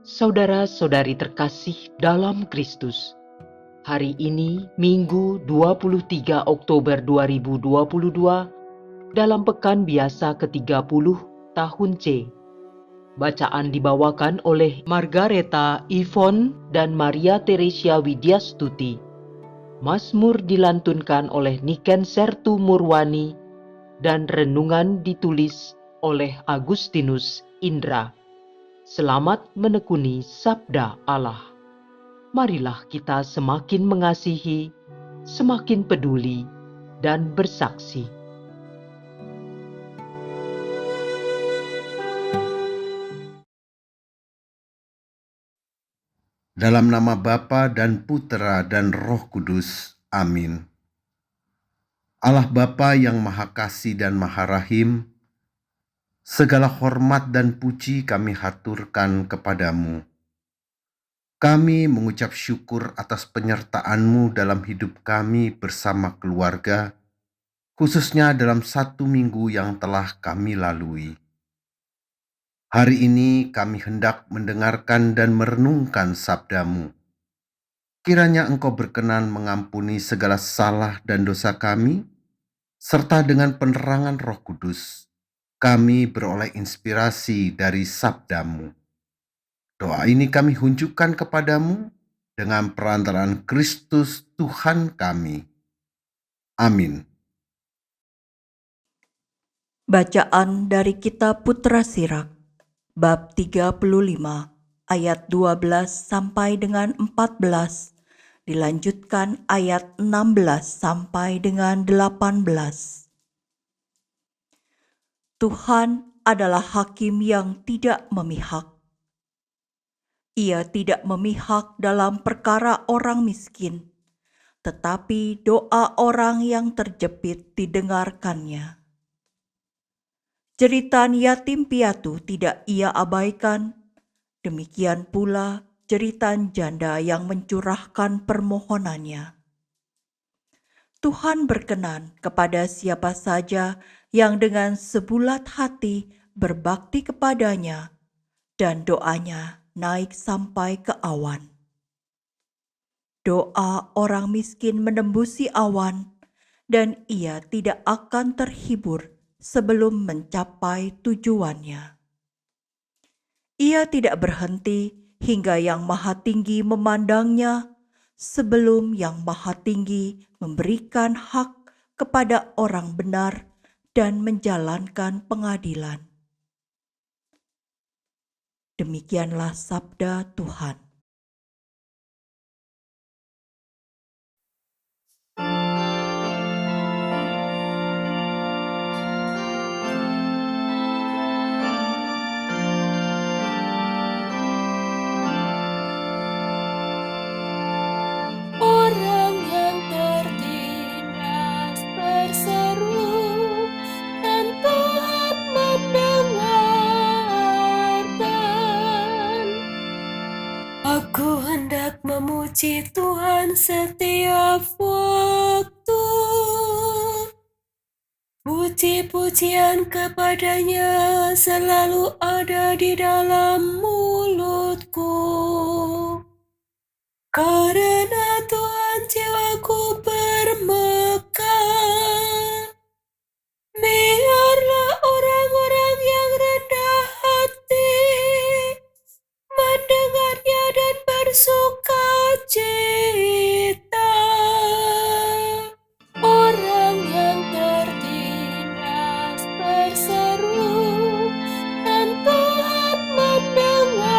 Saudara-saudari terkasih dalam Kristus, hari ini Minggu 23 Oktober 2022 dalam pekan biasa ke-30 tahun C. Bacaan dibawakan oleh Margareta Yvonne dan Maria Teresia Widyastuti. Mazmur dilantunkan oleh Niken Sertu Murwani dan renungan ditulis oleh Agustinus Indra. Selamat menekuni sabda Allah. Marilah kita semakin mengasihi, semakin peduli, dan bersaksi. Dalam nama Bapa dan Putera dan Roh Kudus. Amin. Allah Bapa yang Maha Kasih dan Maha Rahim, segala hormat dan puji kami haturkan kepadamu. Kami mengucap syukur atas penyertaan-Mu dalam hidup kami bersama keluarga, khususnya dalam 1 minggu yang telah kami lalui. Hari ini kami hendak mendengarkan dan merenungkan sabda-Mu. Kiranya Engkau berkenan mengampuni segala salah dan dosa kami, serta dengan penerangan Roh Kudus, kami beroleh inspirasi dari sabda-Mu. Doa ini kami hunjukkan kepadamu dengan perantaraan Kristus Tuhan kami. Amin. Bacaan dari Kitab Putra Sirak, bab 35, ayat 12 sampai dengan 14, dilanjutkan ayat 16 sampai dengan 18. Tuhan adalah hakim yang tidak memihak. Ia tidak memihak dalam perkara orang miskin, tetapi doa orang yang terjepit didengarkannya. Jeritan yatim piatu tidak ia abaikan, demikian pula jeritan janda yang mencurahkan permohonannya. Tuhan berkenan kepada siapa saja yang dengan sebulat hati berbakti kepadanya dan doanya naik sampai ke awan. Doa orang miskin menembusi awan dan ia tidak akan terhibur sebelum mencapai tujuannya. Ia tidak berhenti hingga Yang Maha Tinggi memandangnya, sebelum Yang Maha Tinggi memberikan hak kepada orang benar dan menjalankan pengadilan. Demikianlah sabda Tuhan. Orang yang tertindas berseru dan Tuhan mendengarkan. Aku hendak memuji Tuhan setiap waktu. Puji-pujian kepadanya selalu ada di dalam mulutku. Karena Tuhan jiwaku bermegah, biarlah orang-orang yang rendah hati mendengarnya dan bersukacita. Orang yang tertindas berseru dan Tuhan mendengarkan.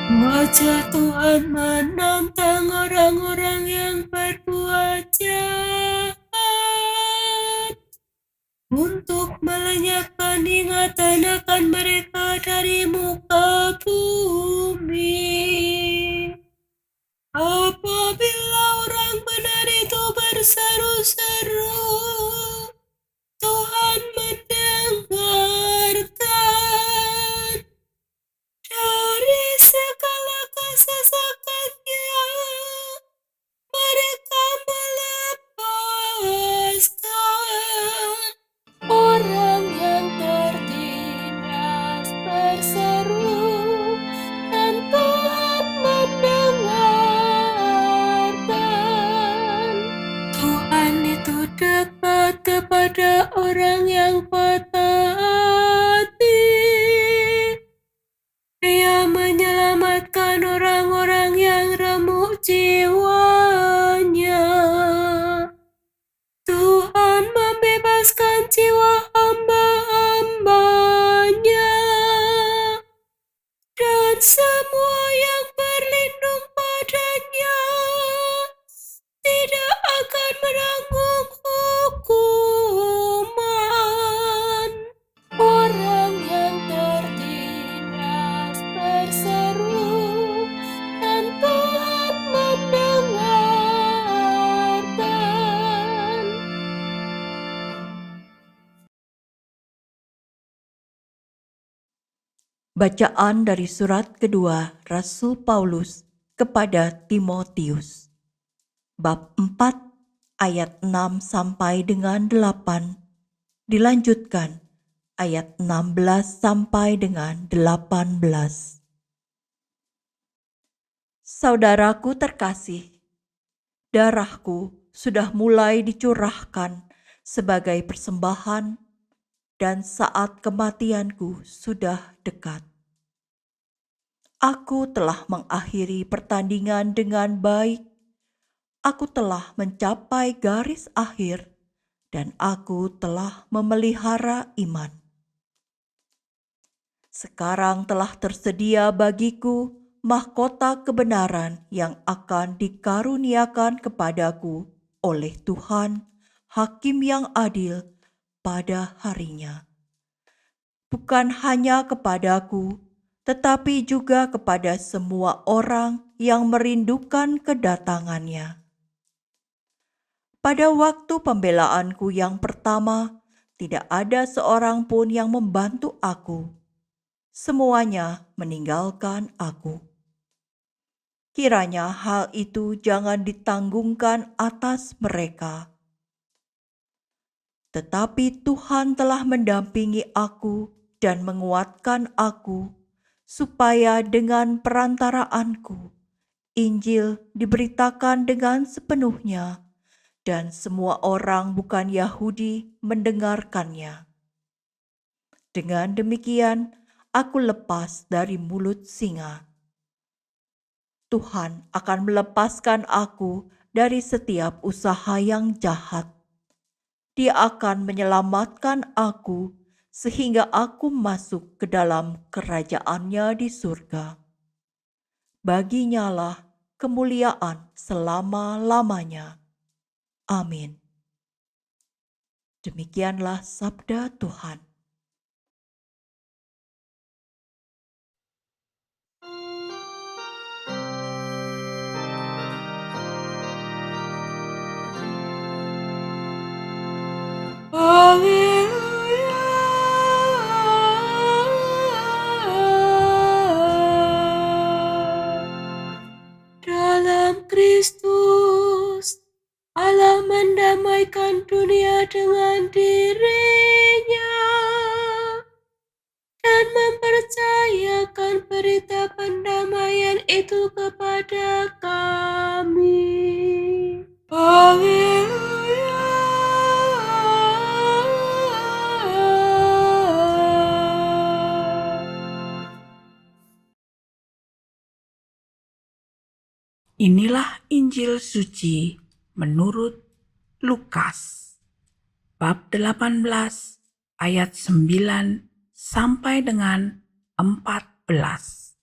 Wajah Tuhan menantang orang-orang yang berbuat jahat, untuk melenyapkan ingatan akan mereka dari muka bumi. Apabila orang benar itu berseru-seru, Tuhan mendengarkan. Dari segala kesesakannya, mereka melepaskan. Orang yang tertindas kepada orang yang patah hati. Dia menyelamatkan orang-orang yang remuk jiwanya. Tuhan membebaskan jiwa hamba-hambanya, dan semua yang berlindung padanya tidak akan menanggung hukuman. Orang yang tertindas berseru, dan Tuhan mendengarkan. Bacaan dari surat kedua Rasul Paulus kepada Timotius. Bab 4 ayat 6 sampai dengan 8. Dilanjutkan ayat 16 sampai dengan 18. Saudaraku terkasih, darahku sudah mulai dicurahkan sebagai persembahan, dan saat kematianku sudah dekat. Aku telah mengakhiri pertandingan dengan baik. Aku telah mencapai garis akhir, dan aku telah memelihara iman. Sekarang telah tersedia bagiku mahkota kebenaran yang akan dikaruniakan kepadaku oleh Tuhan, Hakim yang adil, pada harinya. Bukan hanya kepadaku, tetapi juga kepada semua orang yang merindukan kedatangannya. Pada waktu pembelaanku yang pertama, tidak ada seorang pun yang membantu aku. Semuanya meninggalkan aku. Kiranya hal itu jangan ditanggungkan atas mereka. Tetapi Tuhan telah mendampingi aku dan menguatkan aku, supaya dengan perantaraanku Injil diberitakan dengan sepenuhnya, dan semua orang bukan Yahudi mendengarkannya. Dengan demikian, aku lepas dari mulut singa. Tuhan akan melepaskan aku dari setiap usaha yang jahat. Dia akan menyelamatkan aku sehingga aku masuk ke dalam kerajaan-Nya di surga. Baginya lah kemuliaan selama-lamanya. Amin. Demikianlah sabda Tuhan. Haleluya. Dalam Kristus, Allah mendamaikan dunia dengan diri-Nya dan mempercayakan berita pendamaian itu kepada kami. Haleluya. Inilah Injil suci menurut Lukas, bab 18 ayat 9 sampai dengan 14.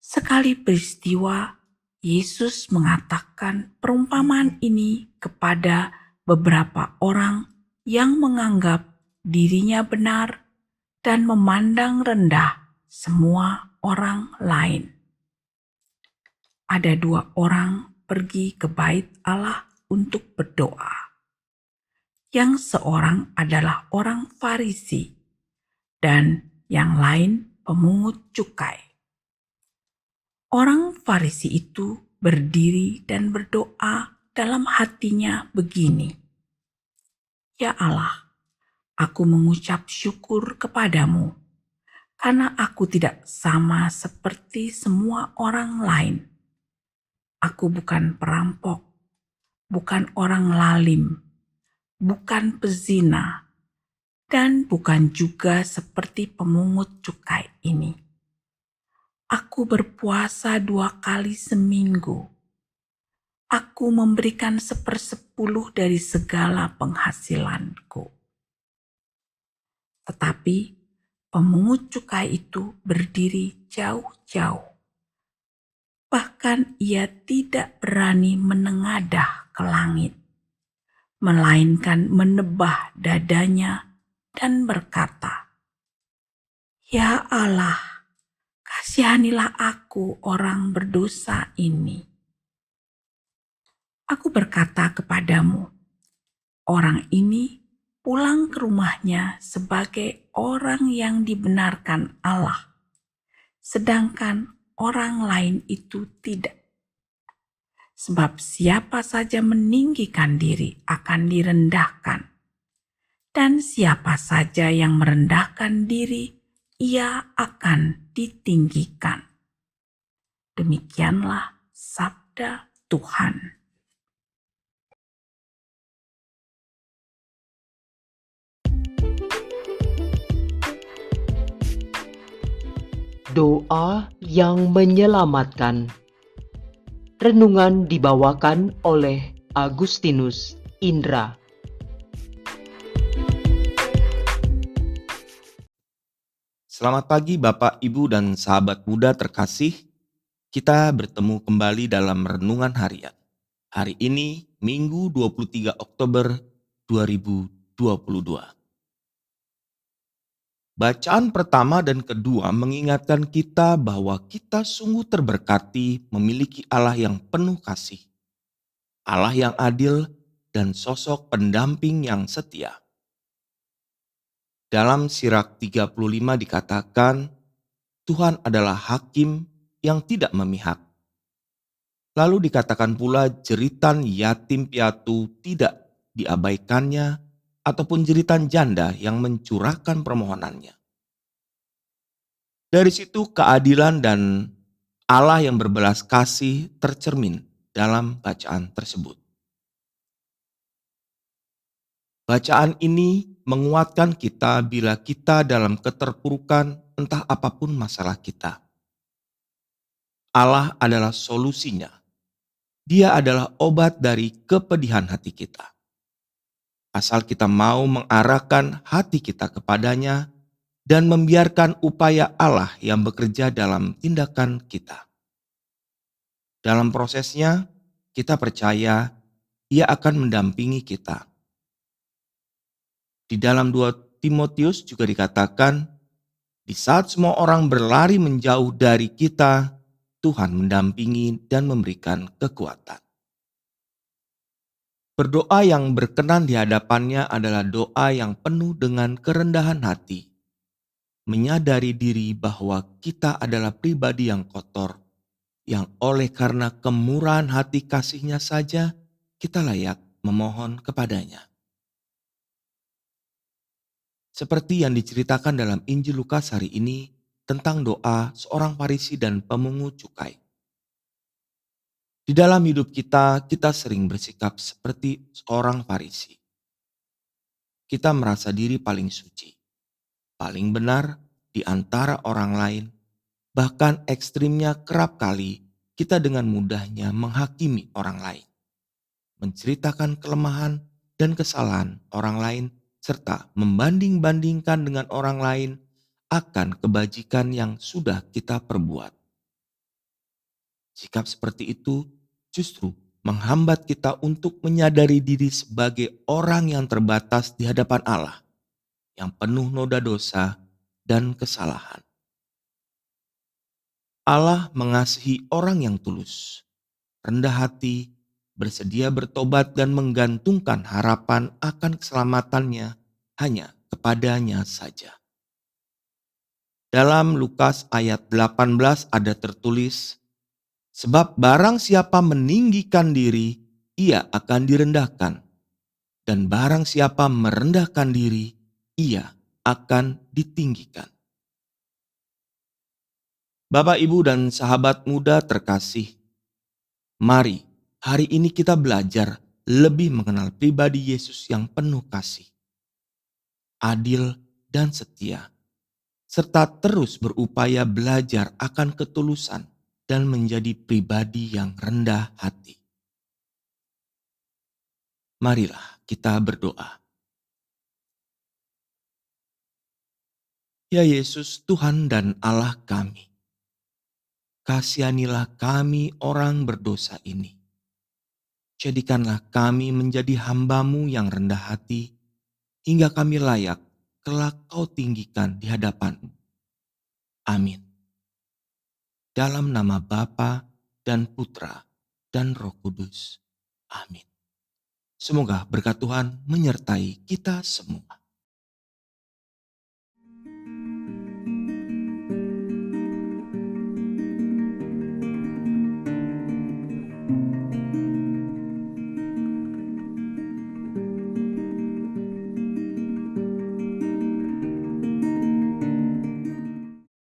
Sekali peristiwa, Yesus mengatakan perumpamaan ini kepada beberapa orang yang menganggap dirinya benar dan memandang rendah semua orang lain. Ada 2 orang pergi ke bait Allah untuk berdoa. Yang seorang adalah orang Farisi dan yang lain pemungut cukai. Orang Farisi itu berdiri dan berdoa dalam hatinya begini, "Ya Allah, aku mengucap syukur kepadamu, karena aku tidak sama seperti semua orang lain. Aku bukan perampok, bukan orang lalim, bukan pezina, dan bukan juga seperti pemungut cukai ini. Aku berpuasa 2 kali seminggu. Aku memberikan 1/10 dari segala penghasilanku. Tetapi pemungut cukai itu berdiri jauh-jauh. Bahkan ia tidak berani menengadah ke langit, melainkan menebah dadanya dan berkata, "Ya Allah, kasihanilah aku orang berdosa ini." Aku berkata kepadamu, orang ini pulang ke rumahnya sebagai orang yang dibenarkan Allah, sedangkan orang lain itu tidak. Sebab siapa saja meninggikan diri akan direndahkan, dan siapa saja yang merendahkan diri, ia akan ditinggikan. Demikianlah sabda Tuhan. Doa yang menyelamatkan. Renungan dibawakan oleh Agustinus Indra. Selamat pagi Bapak, Ibu, dan sahabat muda terkasih. Kita bertemu kembali dalam Renungan Harian. Hari ini Minggu 23 Oktober 2022. Bacaan pertama dan kedua mengingatkan kita bahwa kita sungguh terberkati memiliki Allah yang penuh kasih, Allah yang adil, dan sosok pendamping yang setia. Dalam Sirak 35 dikatakan, Tuhan adalah hakim yang tidak memihak. Lalu dikatakan pula jeritan yatim piatu tidak diabaikannya, ataupun jeritan janda yang mencurahkan permohonannya. Dari situ keadilan dan Allah yang berbelas kasih tercermin dalam bacaan tersebut. Bacaan ini menguatkan kita bila kita dalam keterpurukan entah apapun masalah kita. Allah adalah solusinya. Dia adalah obat dari kepedihan hati kita. Asal kita mau mengarahkan hati kita kepadanya dan membiarkan upaya Allah yang bekerja dalam tindakan kita. Dalam prosesnya, kita percaya Ia akan mendampingi kita. Di dalam 2 Timotius juga dikatakan, di saat semua orang berlari menjauh dari kita, Tuhan mendampingi dan memberikan kekuatan. Berdoa yang berkenan di hadapannya adalah doa yang penuh dengan kerendahan hati, menyadari diri bahwa kita adalah pribadi yang kotor, yang oleh karena kemurahan hati kasih-Nya saja kita layak memohon kepadanya. Seperti yang diceritakan dalam Injil Lukas hari ini tentang doa seorang Farisi dan pemungut cukai. Di dalam hidup kita sering bersikap seperti seorang Farisi. Kita merasa diri paling suci, paling benar di antara orang lain. Bahkan ekstrimnya kerap kali kita dengan mudahnya menghakimi orang lain, menceritakan kelemahan dan kesalahan orang lain, serta membanding-bandingkan dengan orang lain akan kebajikan yang sudah kita perbuat. Sikap seperti itu justru menghambat kita untuk menyadari diri sebagai orang yang terbatas di hadapan Allah, yang penuh noda dosa dan kesalahan. Allah mengasihi orang yang tulus, rendah hati, bersedia bertobat dan menggantungkan harapan akan keselamatannya hanya kepadanya saja. Dalam Lukas ayat 18 ada tertulis, sebab barang siapa meninggikan diri, ia akan direndahkan. Dan barang siapa merendahkan diri, ia akan ditinggikan. Bapak, Ibu, dan sahabat muda terkasih, mari hari ini kita belajar lebih mengenal pribadi Yesus yang penuh kasih, adil, dan setia, serta terus berupaya belajar akan ketulusan dan menjadi pribadi yang rendah hati. Marilah kita berdoa. Ya Yesus, Tuhan dan Allah kami, kasihanilah kami orang berdosa ini. Jadikanlah kami menjadi hamba-Mu yang rendah hati, hingga kami layak kelak Kau tinggikan di hadapan-Mu. Amin. Dalam nama Bapa dan Putra dan Roh Kudus. Amin. Semoga berkat Tuhan menyertai kita semua.